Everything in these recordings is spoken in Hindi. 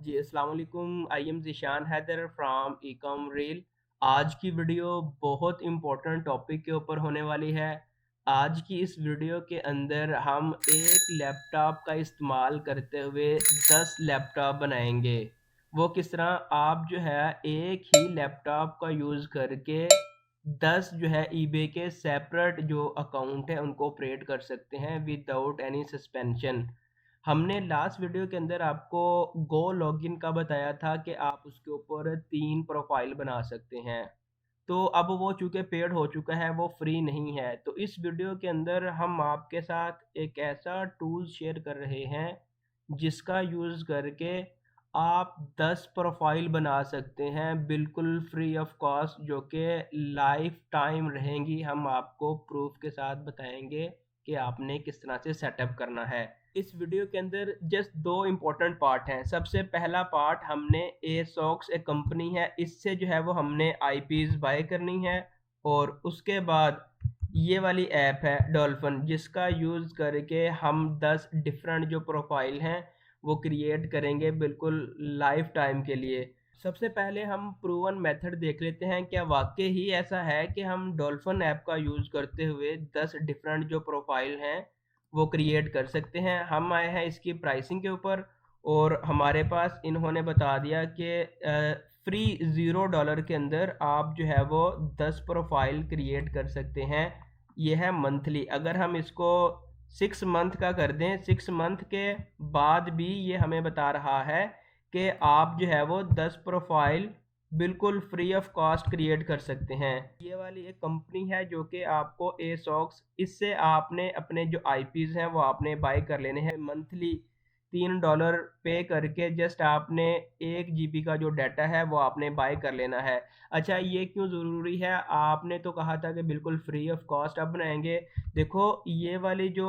जी, अस्सलाम वालेकुम। I am Zeeshan Haider from Ecom Reel. आज की वीडियो बहुत इम्पोर्टेंट टॉपिक के ऊपर होने वाली है। आज की इस वीडियो के अंदर हम एक लैपटॉप का इस्तेमाल करते हुए 10 लैपटॉप बनाएंगे। वो किस तरह, आप जो है एक ही लैपटॉप का यूज़ करके 10 जो है ईबे के सेपरेट जो अकाउंट है उनको ऑपरेट कर सकते हैं विदाउट एनी सस्पेंशन। हमने लास्ट वीडियो के अंदर आपको गो लॉगिन का बताया था कि आप उसके ऊपर 3 प्रोफाइल बना सकते हैं। तो अब वो चूँकि पेड हो चुका है, वो फ्री नहीं है। तो इस वीडियो के अंदर हम आपके साथ एक ऐसा टूल शेयर कर रहे हैं, जिसका यूज़ करके आप 10 प्रोफाइल बना सकते हैं बिल्कुल फ्री ऑफ कॉस्ट, जो कि लाइफ टाइम रहेंगी। हम आपको प्रूफ के साथ बताएँगे कि आपने किस तरह से सेटअप करना है। इस वीडियो के अंदर जस्ट 2 इम्पोर्टेंट पार्ट हैं। सबसे पहला पार्ट, हमने एसॉक्स एक कंपनी है, इससे जो है वो हमने आईपीज़ बाय करनी है। और उसके बाद ये वाली ऐप है डॉल्फिन, जिसका यूज़ करके हम 10 डिफरेंट जो प्रोफाइल हैं वो क्रिएट करेंगे बिल्कुल लाइफ टाइम के लिए। सबसे पहले हम प्रूवन मेथड देख लेते हैं, क्या वाक़ई ही ऐसा है कि हम डॉल्फिन ऐप का यूज़ करते हुए 10 डिफरेंट जो प्रोफाइल हैं वो क्रिएट कर सकते हैं। हम आए हैं इसकी प्राइसिंग के ऊपर, और हमारे पास इन्होंने बता दिया कि फ्री $0 के अंदर आप जो है वो 10 प्रोफाइल क्रिएट कर सकते हैं। ये है मंथली। अगर हम इसको 6 मंथ का कर दें, 6 मंथ के बाद भी ये हमें बता रहा है कि आप जो है वो 10 प्रोफाइल बिल्कुल फ्री ऑफ कॉस्ट क्रिएट कर सकते हैं। ये वाली एक कंपनी है जो कि आपको एसॉक्स, इससे आपने अपने जो आईपीज़ हैं वो आपने बाय कर लेने हैं मंथली। $3 पे करके जस्ट आपने 1 जीबी का जो डाटा है वो आपने बाय कर लेना है। अच्छा, ये क्यों ज़रूरी है? आपने तो कहा था कि बिल्कुल फ्री ऑफ कॉस्ट अब बनाएँगे। देखो, ये वाली जो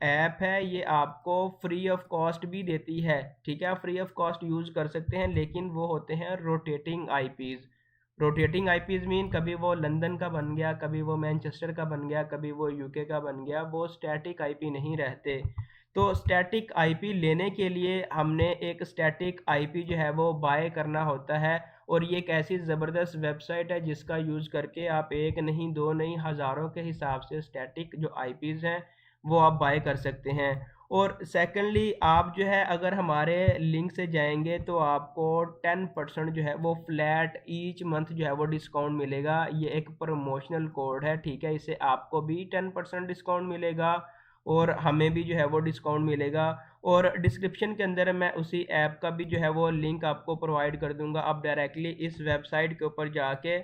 ऐप है ये आपको फ्री ऑफ कॉस्ट भी देती है, ठीक है? आप फ्री ऑफ कॉस्ट यूज़ कर सकते हैं, लेकिन वो होते हैं rotating IPs. Rotating IPs mean कभी वो लंदन का बन गया, कभी वो मैनचेस्टर का बन गया, कभी वो यूके का बन गया, वो स्टैटिक आईपी नहीं रहते। तो स्टैटिक आईपी लेने के लिए हमने एक स्टैटिक आईपी जो है वो बाय करना होता है। और ये एक ऐसी ज़बरदस्त वेबसाइट है जिसका यूज़ करके आप एक नहीं, दो नहीं, हज़ारों के हिसाब से स्टैटिक जो आईपीज़ हैं वो आप बाय कर सकते हैं। और सेकंडली, आप जो है अगर हमारे लिंक से जाएँगे तो आपको 10% जो है वो फ्लैट ईच मंथ जो है वो डिस्काउंट मिलेगा। ये एक प्रमोशनल कोड है, ठीक है? इससे आपको भी 10% डिस्काउंट मिलेगा और हमें भी जो है वो डिस्काउंट मिलेगा। और डिस्क्रिप्शन के अंदर मैं उसी ऐप का भी जो है वो लिंक आपको प्रोवाइड कर दूँगा। आप डायरेक्टली इस वेबसाइट के ऊपर जाके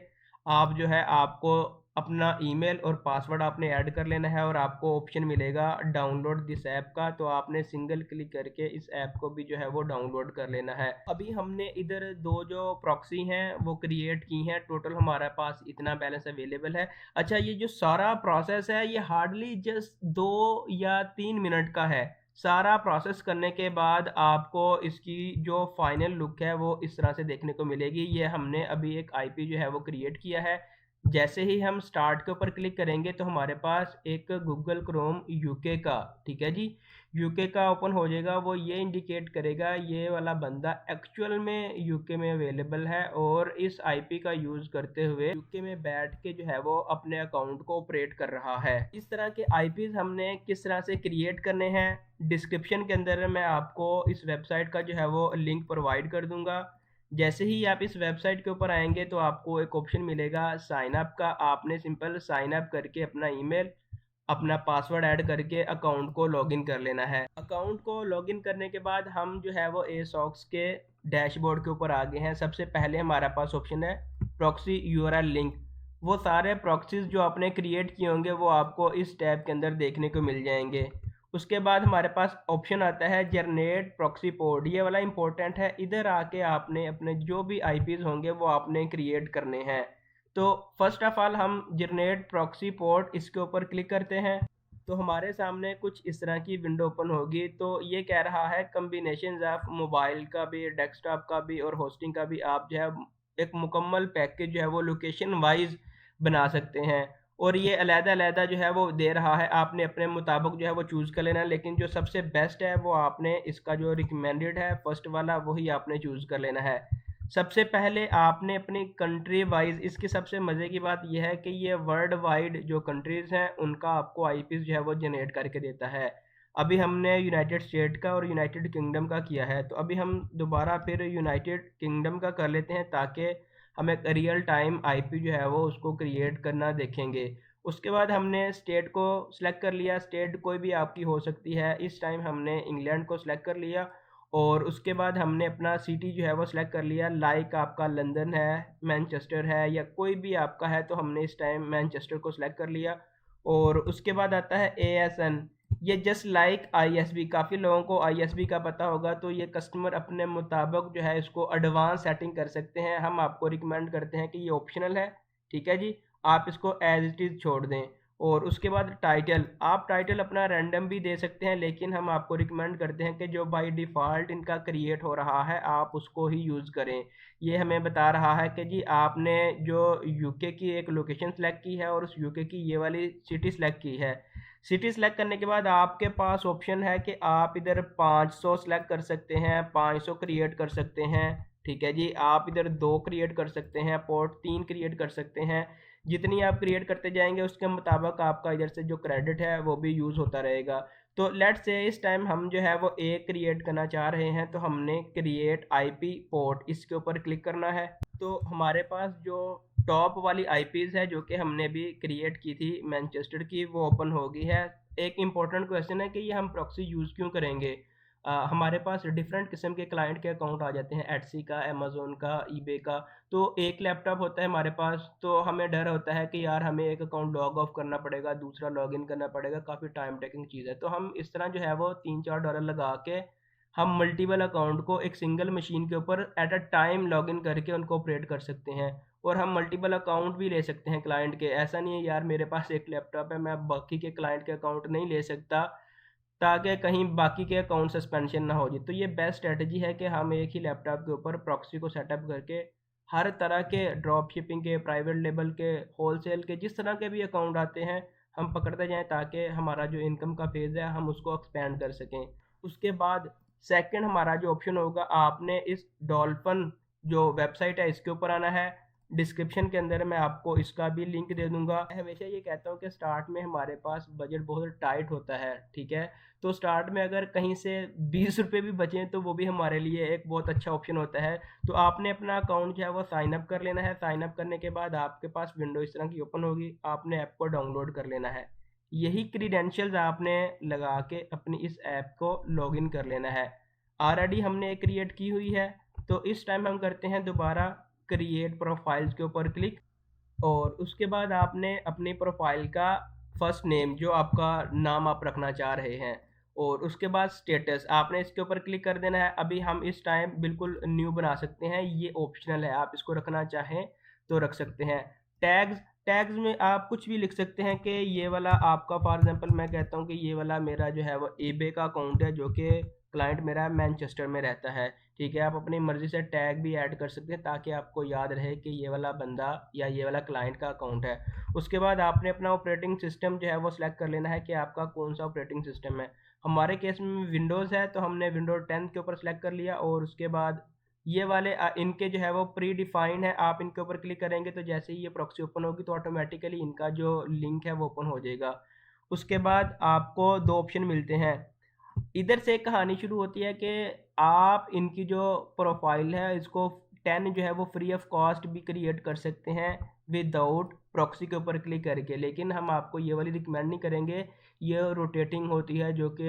आप जो है आपको अपना ईमेल और पासवर्ड आपने ऐड कर लेना है, और आपको ऑप्शन मिलेगा डाउनलोड दिस ऐप का, तो आपने सिंगल क्लिक करके इस ऐप को भी जो है वो डाउनलोड कर लेना है। अभी हमने इधर 2 जो प्रॉक्सी हैं वो क्रिएट की हैं, टोटल हमारे पास इतना बैलेंस अवेलेबल है। अच्छा, ये जो सारा प्रोसेस है ये हार्डली जस्ट 2 या 3 मिनट का है। सारा प्रोसेस करने के बाद आपको इसकी जो फाइनल लुक है वो इस तरह से देखने को मिलेगी। ये हमने अभी एक आईपी जो है वो क्रिएट किया है। जैसे ही हम स्टार्ट के ऊपर क्लिक करेंगे तो हमारे पास एक गूगल क्रोम यूके का, ठीक है जी, यूके का ओपन हो जाएगा। वो ये इंडिकेट करेगा ये वाला बंदा एक्चुअल में यूके में अवेलेबल है और इस आईपी का यूज़ करते हुए यूके में बैठ के जो है वो अपने अकाउंट को ऑपरेट कर रहा है। इस तरह के आईपीज़ हमने किस तरह से क्रिएट करने हैं, डिस्क्रिप्शन के अंदर मैं आपको इस वेबसाइट का जो है वो लिंक प्रोवाइड कर दूँगा। जैसे ही आप इस वेबसाइट के ऊपर आएँगे तो आपको एक ऑप्शन मिलेगा साइन अप का। आपने सिंपल साइन अप करके अपना ईमेल, अपना पासवर्ड ऐड करके अकाउंट को लॉगिन कर लेना है। अकाउंट को लॉगिन करने के बाद हम जो है वो एसॉक्स के डैशबोर्ड के ऊपर आ गए हैं। सबसे पहले हमारे पास ऑप्शन है प्रॉक्सी यूआरएल लिंक। वो सारे प्रॉक्सीज़ जो आपने क्रिएट किए होंगे वो आपको इस टैब के अंदर देखने को मिल जाएँगे। उसके बाद हमारे पास ऑप्शन आता है जनरेट प्रॉक्सी पोर्ट, ये वाला इंपॉर्टेंट है। इधर आके आपने अपने जो भी आईपीज़ होंगे वो आपने क्रिएट करने हैं। तो फर्स्ट ऑफ ऑल हम जनरेट प्रॉक्सी पोर्ट इसके ऊपर क्लिक करते हैं, तो हमारे सामने कुछ इस तरह की विंडो ओपन होगी। तो ये कह रहा है कॉम्बिनेशंस ऑफ मोबाइल का भी, डेस्कटॉप का भी और होस्टिंग का भी आप जो है एक मुकम्मल पैकेज जो है वो लोकेशन वाइज बना सकते हैं। और ये अलग-अलग जो है वो दे रहा है, आपने अपने मुताबिक जो है वो चूज़ कर लेना है, लेकिन जो सबसे बेस्ट है वो आपने इसका जो रिकमेंडेड है फर्स्ट वाला वही आपने चूज़ कर लेना है। सबसे पहले आपने अपनी कंट्री वाइज़, इसकी सबसे मज़े की बात ये है कि ये वर्ल्ड वाइड जो कंट्रीज़ हैं उनका आपको आईपीज़ जो है वो जनरेट करके देता है। अभी हमने यूनाइटेड स्टेट का और यूनाइटेड किंगडम का किया है, तो अभी हम दोबारा फिर यूनाइटेड किंगडम का कर लेते हैं ताकि हम एक रियल टाइम आईपी जो है वो उसको क्रिएट करना देखेंगे। उसके बाद हमने स्टेट को सिलेक्ट कर लिया, स्टेट कोई भी आपकी हो सकती है, इस टाइम हमने इंग्लैंड को सिलेक्ट कर लिया। और उसके बाद हमने अपना सिटी जो है वो सिलेक्ट कर लिया, लाइक आपका लंदन है, मैनचेस्टर है या कोई भी आपका है, तो हमने इस टाइम मैनचेस्टर को सिलेक्ट कर लिया। और उसके बाद आता है एएसएन, ये जस्ट लाइक आईएसबी, काफ़ी लोगों को आईएसबी का पता होगा, तो ये कस्टमर अपने मुताबिक जो है इसको एडवांस सेटिंग कर सकते हैं। हम आपको रिकमेंड करते हैं कि ये ऑप्शनल है, ठीक है जी, आप इसको एज इट इज़ छोड़ दें। और उसके बाद टाइटल, आप टाइटल अपना रैंडम भी दे सकते हैं, लेकिन हम आपको रिकमेंड करते हैं कि जो बाय डिफ़ॉल्ट इनका क्रिएट हो रहा है आप उसको ही यूज़ करें। ये हमें बता रहा है कि जी आपने जो यूके की एक लोकेशन सेलेक्ट की है और उस यूके की ये वाली सिटी सेलेक्ट की है। सिटी सेलेक्ट करने के बाद आपके पास ऑप्शन है कि आप इधर 500 सेलेक्ट कर सकते हैं, 500 क्रिएट कर सकते हैं, ठीक है जी। आप इधर 2 क्रिएट कर सकते हैं, पोर्ट 3 क्रिएट कर सकते हैं। जितनी आप क्रिएट करते जाएंगे उसके मुताबिक आपका इधर से जो क्रेडिट है वो भी यूज़ होता रहेगा। तो लेट्स से इस टाइम हम जो है वो एक क्रिएट करना चाह रहे हैं, तो हमने क्रिएट आईपी पोर्ट इसके ऊपर क्लिक करना है। तो हमारे पास जो टॉप वाली आईपीज़ है जो कि हमने भी क्रिएट की थी मैनचेस्टर की, वो ओपन हो गई है। एक इम्पॉर्टेंट क्वेश्चन है कि ये हम प्रॉक्सी यूज़ क्यों करेंगे? हमारे पास डिफरेंट किस्म के क्लाइंट के अकाउंट आ जाते हैं, एटसी का, अमेज़न का, ईबे का। तो एक लैपटॉप होता है हमारे पास, तो हमें डर होता है कि यार हमें एक अकाउंट लॉग ऑफ करना पड़ेगा, दूसरा लॉगिन करना पड़ेगा, काफ़ी टाइम टेकिंग चीज़ है। तो हम इस तरह जो है वो $3-4 लगा के हम मल्टीपल अकाउंट को एक सिंगल मशीन के ऊपर एट अ टाइम लॉगिन करके उनको ऑपरेट कर सकते हैं। और हम मल्टीपल अकाउंट भी ले सकते हैं क्लाइंट के। ऐसा नहीं है यार मेरे पास एक लैपटॉप है मैं बाकी के क्लाइंट के अकाउंट नहीं ले सकता, ताकि कहीं बाकी के अकाउंट सस्पेंशन ना हो जाए। तो ये बेस्ट स्ट्रेटजी है कि हम एक ही लैपटॉप के ऊपर प्रॉक्सी को सेटअप करके हर तरह के ड्रॉप शिपिंग के, प्राइवेट लेबल के, होलसेल के, जिस तरह के भी अकाउंट आते हैं हम पकड़ते जाएं, ताकि हमारा जो इनकम का फेज़ है हम उसको एक्सपेंड कर सकें। उसके बाद सेकंड हमारा जो ऑप्शन होगा, आपने इस डॉल्फिन जो वेबसाइट है इसके ऊपर आना है। डिस्क्रिप्शन के अंदर मैं आपको इसका भी लिंक दे दूंगा। मैं हमेशा ये कहता हूँ कि स्टार्ट में हमारे पास बजट बहुत टाइट होता है, ठीक है। तो स्टार्ट में अगर कहीं से 20 रुपये भी बचें तो वो भी हमारे लिए एक बहुत अच्छा ऑप्शन होता है। तो आपने अपना अकाउंट जो है वो साइन अप कर लेना है। साइन अप करने के बाद आपके पास विंडो इस तरह की ओपन होगी, आपने ऐप को डाउनलोड कर लेना है। यही क्रीडेंशियल्स आपने लगा के अपनी इस ऐप को लॉगिन कर लेना है। ऑलरेडी हमने एक क्रिएट की हुई है, तो इस टाइम हम करते हैं दोबारा क्रिएट प्रोफाइल्स के ऊपर क्लिक। और उसके बाद आपने अपनी प्रोफाइल का फर्स्ट नेम, जो आपका नाम आप रखना चाह रहे हैं, और उसके बाद स्टेटस आपने इसके ऊपर क्लिक कर देना है। अभी हम इस टाइम बिल्कुल न्यू बना सकते हैं, ये ऑप्शनल है, आप इसको रखना चाहें तो रख सकते हैं। टैग्स, टैग्स में आप कुछ भी लिख सकते हैं कि ये वाला आपका, फॉर एग्जांपल मैं कहता हूँ कि ये वाला मेरा जो है वो ईबे का अकाउंट है, जो कि क्लाइंट मेरा मैनचेस्टर में रहता है, ठीक है। आप अपनी मर्ज़ी से टैग भी ऐड कर सकते हैं ताकि आपको याद रहे कि ये वाला बंदा या ये वाला क्लाइंट का अकाउंट है। उसके बाद आपने अपना ऑपरेटिंग सिस्टम जो है वो सिलेक्ट कर लेना है कि आपका कौन सा ऑपरेटिंग सिस्टम है। हमारे केस में विंडोज़ है, तो हमने विंडोज़ 10 के ऊपर सेलेक्ट कर लिया। और उसके बाद ये वाले इनके जो है वो प्री डिफाइंड है, आप इनके ऊपर क्लिक करेंगे तो जैसे ही ये प्रॉक्सी ओपन होगी तो ऑटोमेटिकली इनका जो लिंक है वो ओपन हो जाएगा। उसके बाद आपको 2 ऑप्शन मिलते हैं। इधर से एक कहानी शुरू होती है कि आप इनकी जो प्रोफाइल है इसको 10 जो है वो फ्री ऑफ कॉस्ट भी क्रिएट कर सकते हैं विदाउट प्रॉक्सी के ऊपर क्लिक करके, लेकिन हम आपको ये वाली रिकमेंड नहीं करेंगे। ये रोटेटिंग होती है, जो कि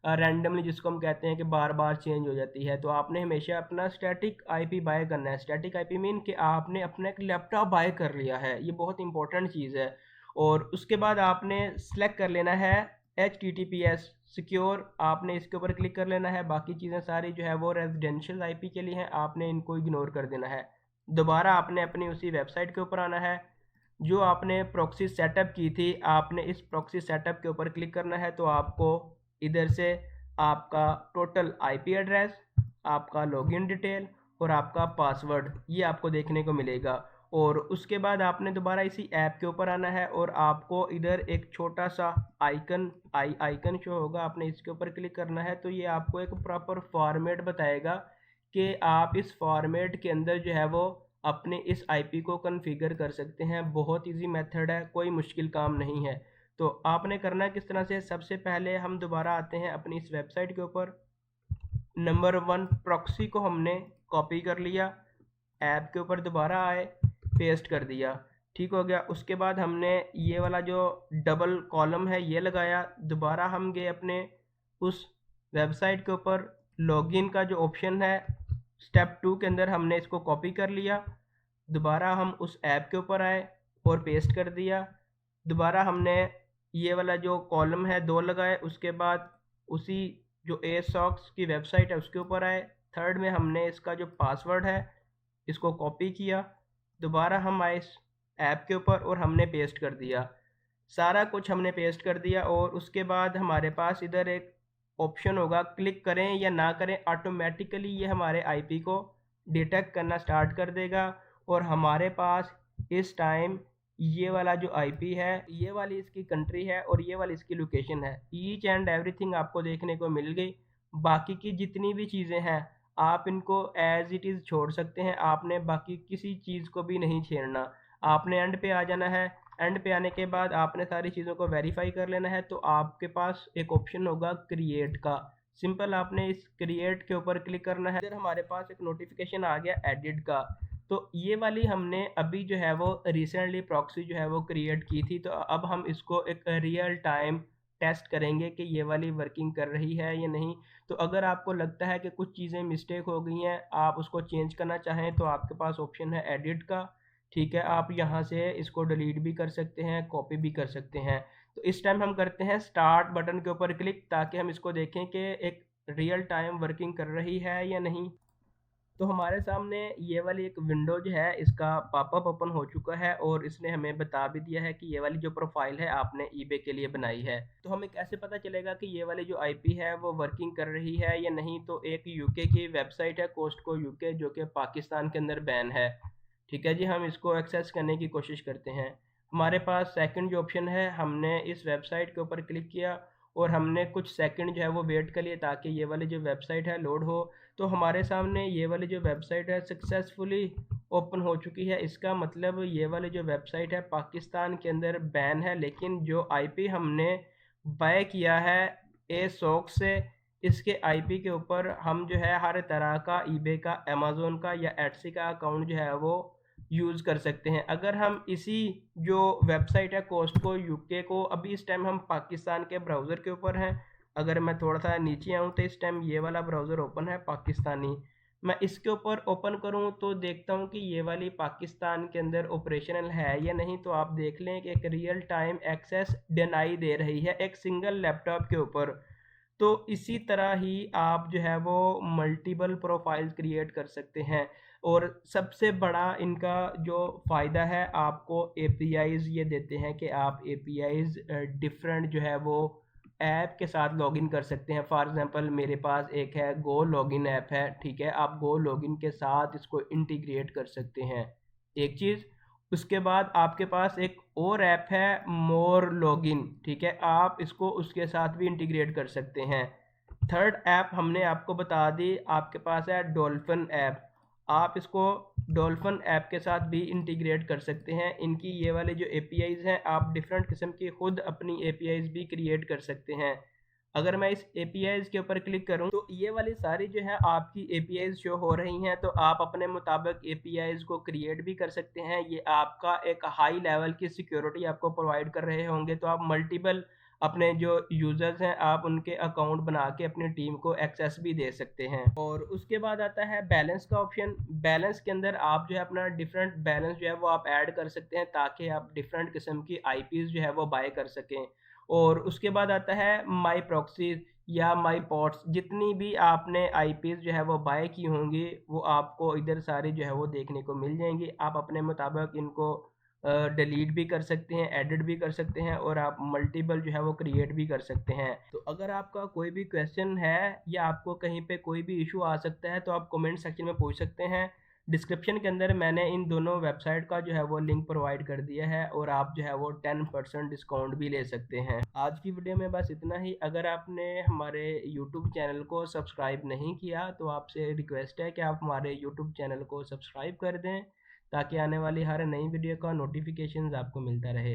रैंडमली, जिसको हम कहते हैं कि बार बार चेंज हो जाती है। तो आपने हमेशा अपना स्टैटिक आईपी बाय करना है। स्टैटिक आईपी मीन कि आपने अपना एक लैपटॉप बाय कर लिया है, ये बहुत इंपॉर्टेंट चीज़ है। और उसके बाद आपने सेलेक्ट कर लेना है HTTPS सिक्योर, आपने इसके ऊपर क्लिक कर लेना है। बाकी चीज़ें सारी जो है वो रेजिडेंशियल आईपी के लिए हैं, आपने इनको इग्नोर कर देना है। दोबारा आपने अपनी उसी वेबसाइट के ऊपर आना है, जो आपने प्रॉक्सी सेटअप की थी, आपने इस प्रॉक्सी सेटअप के ऊपर क्लिक करना है। तो आपको इधर से आपका टोटल आईपी एड्रेस, आपका लॉगिन डिटेल और आपका पासवर्ड ये आपको देखने को मिलेगा। और उसके बाद आपने दोबारा इसी ऐप के ऊपर आना है और आपको इधर एक छोटा सा आइकन शो होगा, आपने इसके ऊपर क्लिक करना है। तो ये आपको एक प्रॉपर फॉर्मेट बताएगा कि आप इस फॉर्मेट के अंदर जो है वो अपने इस आईपी को कॉन्फ़िगर कर सकते हैं। बहुत इजी मेथड है, कोई मुश्किल काम नहीं है। तो आपने करना किस तरह से, सबसे पहले हम दोबारा आते हैं अपनी इस वेबसाइट के ऊपर। नंबर 1 प्रॉक्सी को हमने कॉपी कर लिया, ऐप के ऊपर दोबारा आए, पेस्ट कर दिया, ठीक हो गया। उसके बाद हमने ये वाला जो डबल कॉलम है ये लगाया, दोबारा हम गए अपने उस वेबसाइट के ऊपर, लॉगिन का जो ऑप्शन है स्टेप 2 के अंदर हमने इसको कॉपी कर लिया, दोबारा हम उस ऐप के ऊपर आए और पेस्ट कर दिया। दोबारा हमने ये वाला जो कॉलम है 2 लगाए, उसके बाद उसी जो एसॉक्स की वेबसाइट है उसके ऊपर आए, थर्ड में हमने इसका जो पासवर्ड है इसको कॉपी किया, दोबारा हम आए इस ऐप के ऊपर और हमने पेस्ट कर दिया। सारा कुछ हमने पेस्ट कर दिया और उसके बाद हमारे पास इधर एक ऑप्शन होगा, क्लिक करें या ना करें, ऑटोमेटिकली ये हमारे आईपी को डिटेक्ट करना स्टार्ट कर देगा और हमारे पास इस टाइम ये वाला जो आईपी है, ये वाली इसकी कंट्री है और ये वाली इसकी लोकेशन है, ईच एंड एवरीथिंग आपको देखने को मिल गई। बाकी की जितनी भी चीज़ें हैं आप इनको एज इट इज़ छोड़ सकते हैं, आपने बाकी किसी चीज़ को भी नहीं छेड़ना। आपने एंड पे आ जाना है, एंड पे आने के बाद आपने सारी चीज़ों को वेरीफाई कर लेना है। तो आपके पास एक ऑप्शन होगा क्रिएट का, सिंपल आपने इस क्रिएट के ऊपर क्लिक करना है। इधर हमारे पास एक नोटिफिकेशन आ गया एडिट का, तो ये वाली हमने अभी जो है वो रिसेंटली प्रॉक्सी जो है वो क्रिएट की थी। तो अब हम इसको एक रियल टाइम टेस्ट करेंगे कि ये वाली वर्किंग कर रही है या नहीं। तो अगर आपको लगता है कि कुछ चीज़ें मिस्टेक हो गई हैं, आप उसको चेंज करना चाहें, तो आपके पास ऑप्शन है एडिट का, ठीक है। आप यहाँ से इसको डिलीट भी कर सकते हैं, कॉपी भी कर सकते हैं। तो इस टाइम हम करते हैं स्टार्ट बटन के ऊपर क्लिक, ताकि हम इसको देखें कि एक रियल टाइम वर्किंग कर रही है या नहीं। तो हमारे सामने ये वाली एक विंडो जो है इसका पॉपअप ओपन हो चुका है और इसने हमें बता भी दिया है कि ये वाली जो प्रोफाइल है आपने ईबे के लिए बनाई है। तो हमें कैसे पता चलेगा कि ये वाली जो आईपी है वो वर्किंग कर रही है या नहीं। तो एक यूके की वेबसाइट है कोस्टको यूके, जो कि पाकिस्तान के अंदर बैन है, ठीक है जी। हम इसको एक्सेस करने की कोशिश करते हैं। हमारे पास सेकंड जो ऑप्शन है, हमने इस वेबसाइट के ऊपर क्लिक किया और हमने कुछ सेकंड जो है वो वेट कर लिए ताकि ये वाली जो वेबसाइट है लोड हो। तो हमारे सामने ये वाली जो वेबसाइट है सक्सेसफुली ओपन हो चुकी है। इसका मतलब ये वाली जो वेबसाइट है पाकिस्तान के अंदर बैन है, लेकिन जो आईपी हमने बाय किया है एसॉक से, इसके आईपी के ऊपर हम जो है हर तरह का ईबे का, अमेज़न का या एटसी का अकाउंट जो है वो यूज़ कर सकते हैं। अगर हम इसी जो वेबसाइट है कोस्टको यूके को, अभी इस टाइम हम पाकिस्तान के ब्राउज़र के ऊपर हैं, अगर मैं थोड़ा सा नीचे आऊँ तो इस टाइम ये वाला ब्राउज़र ओपन है पाकिस्तानी, मैं इसके ऊपर ओपन करूँ तो देखता हूँ कि ये वाली पाकिस्तान के अंदर ऑपरेशनल है या नहीं। तो आप देख लें कि एक रियल टाइम एक्सेस डिनाई दे रही है एक सिंगल लैपटॉप के ऊपर। तो इसी तरह ही आप जो है वो मल्टीपल प्रोफाइल्स क्रिएट कर सकते हैं। और सबसे बड़ा इनका जो फ़ायदा है, आपको एपीआईज़ ये देते हैं कि आप एपीआईज़ डिफरेंट जो है वो ऐप के साथ लॉगिन कर सकते हैं। फॉर एग्जांपल मेरे पास एक है गो लॉगिन ऐप है, ठीक है। आप गो लॉगिन के साथ इसको इंटीग्रेट कर सकते हैं, एक चीज़। उसके बाद आपके पास एक और ऐप है मोर लॉगिन, ठीक है, आप इसको उसके साथ भी इंटीग्रेट कर सकते हैं। थर्ड ऐप हमने आपको बता दी, आपके पास है डॉल्फिन ऐप, आप इसको डॉल्फिन ऐप के साथ भी इंटीग्रेट कर सकते हैं। इनकी ये वाले जो एपीआईज़ हैं, आप डिफरेंट किस्म की खुद अपनी एपीआईज़ भी क्रिएट कर सकते हैं। अगर मैं इस एपीआईज़ के ऊपर क्लिक करूं तो ये वाली सारी जो है आपकी एपीआईज़ शो हो रही हैं। तो आप अपने मुताबिक एपीआईज़ को क्रिएट भी कर सकते हैं। ये आपका एक हाई लेवल की सिक्योरिटी आपको प्रोवाइड कर रहे होंगे। तो आप मल्टीपल अपने जो यूज़र्स हैं आप उनके अकाउंट बना के अपनी टीम को एक्सेस भी दे सकते हैं। और उसके बाद आता है बैलेंस का ऑप्शन। बैलेंस के अंदर आप जो है अपना डिफरेंट बैलेंस जो है वो आप ऐड कर सकते हैं, ताकि आप डिफरेंट किस्म की आईपीज़ जो है वो बाय कर सकें। और उसके बाद आता है माई प्रॉक्सीज या माई पॉट्स, जितनी भी आपने आईपीज़ जो है वो बाय की होंगी वो आपको इधर सारी जो है वो देखने को मिल जाएंगी। आप अपने मुताबिक इनको डिलीट भी कर सकते हैं, एडिट भी कर सकते हैं और आप मल्टीपल जो है वो क्रिएट भी कर सकते हैं। तो अगर आपका कोई भी क्वेश्चन है या आपको कहीं पे कोई भी इशू आ सकता है तो आप कमेंट सेक्शन में पूछ सकते हैं। डिस्क्रिप्शन के अंदर मैंने इन दोनों वेबसाइट का जो है वो लिंक प्रोवाइड कर दिया है और आप जो है वो 10% डिस्काउंट भी ले सकते हैं। आज की वीडियो में बस इतना ही। अगर आपने हमारे यूट्यूब चैनल को सब्सक्राइब नहीं किया तो आपसे रिक्वेस्ट है कि आप हमारे यूट्यूब चैनल को सब्सक्राइब कर दें ताकि आने वाली हर नई वीडियो का नोटिफिकेशन आपको मिलता रहे।